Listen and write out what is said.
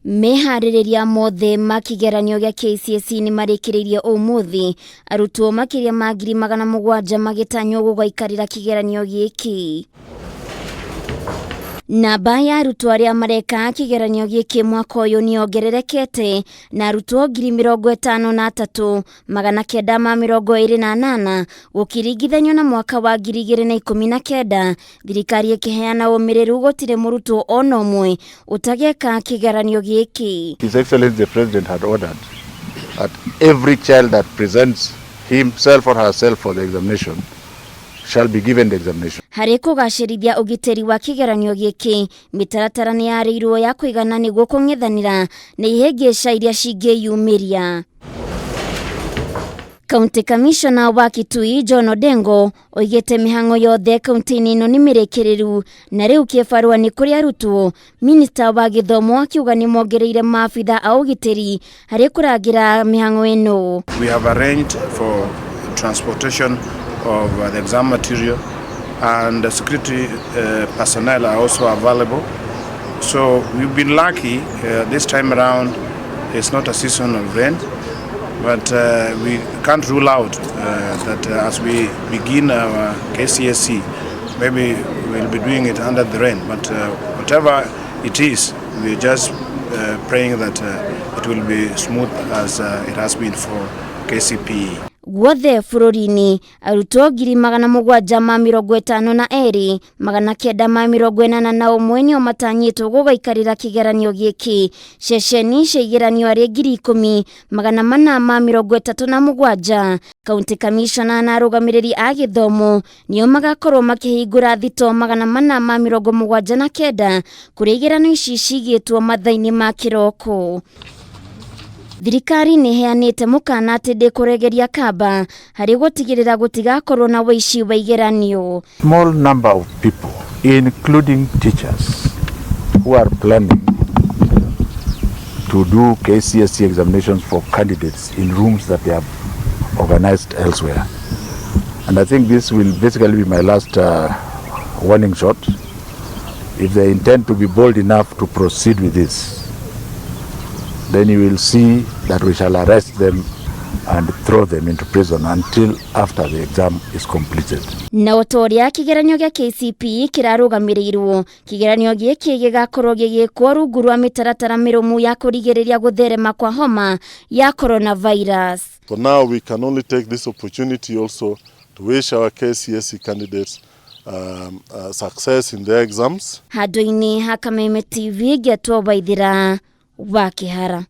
Meharĩrĩria mothe ma kĩgeranio gĩa KCSE nĩ marĩkĩrĩirie ũmũthĩ, arutwo makĩria ma 700 magĩtanywo gũgaikarĩra kĩgeranio gĩkĩ. Namba ya arutwo arĩa mareka kĩgeranio gĩkĩ mwaka ũyũ nĩongererekete na arutwo 53,928 gũkĩringithanio na mwaka wa 2019, thirikari ĩkĩheana ũmĩrĩru gũtirĩ mũrutwo ona ũmwe ũtageka kĩgeranio gĩkĩ. His Excellency the President had ordered that every child that presents himself or herself for the examination shall be given the examination. Harĩ kũgacĩrithia ũgitĩri wa kĩgeranio gĩkĩ, mĩtaratara nĩ yarĩirwo ya kũigana nĩguo kũng'ethanĩra na ihĩngĩca iria cingĩyumĩria. County Commissioner wa Kitui John Odengo oigĩte mĩhang'o yothe kaunti-inĩ ĩno nĩ mĩrĩkĩrĩru na rĩu kĩbarũa nĩ kũrĩ arutwo. Minister wa Gĩthomo akiuga nĩ mongereire maabitha a ũgitĩri harĩ kũrangĩra mĩhang'o ĩno. We have arranged for transportation of the exam material, and the security personnel are also available. So we've been lucky this time around. It's not a season of rain, but we can't rule out that as we begin our KCSE, maybe we'll be doing it under the rain. But whatever it is, we're just praying that it will be smooth as it has been for KCPE. Guothe bũrũri-inĩ arutwo 752,981 nĩo matanyĩtwo gũgaikarĩra kĩgeranio gĩkĩ. Ceceni cia igeranio arĩ 10,437. County Commissioner na arũgamĩrĩri a gĩthomo nĩo magakorwo makĩhingũra thito 479 kũrĩa igeranio ici cigĩtwo mathaa-inĩ ma kĩroko. Thirikari nĩ heanĩte mũkana atĩ ndĩkũregeria kamba harĩ gũtigĩrĩra gũtigakorwo na wĩici wa igeranio. Small number of people, including teachers, who are planning to do KCSE examinations for candidates in rooms that they have organized elsewhere. And I think this will basically be my last warning shot. If they intend to be bold enough to proceed with this, then you will see that we shall arrest them and throw them into prison until after the exam is completed. Na ũtoria kĩgeranio gĩa KCPE kĩrarũgamĩrĩirwo, kĩgeranio gĩkĩ gĩgakorwo gĩgĩkwo rungu rwa mĩtaratara mĩrũmu ya kũrigĩrĩria gũtherema kwa homa ya coronavirus. For now, we can only take this opportunity also to wish our KCSE candidates success in their exams. Handũ-inĩ ha Kameme TV Getwo Waithira wa Kĩhara.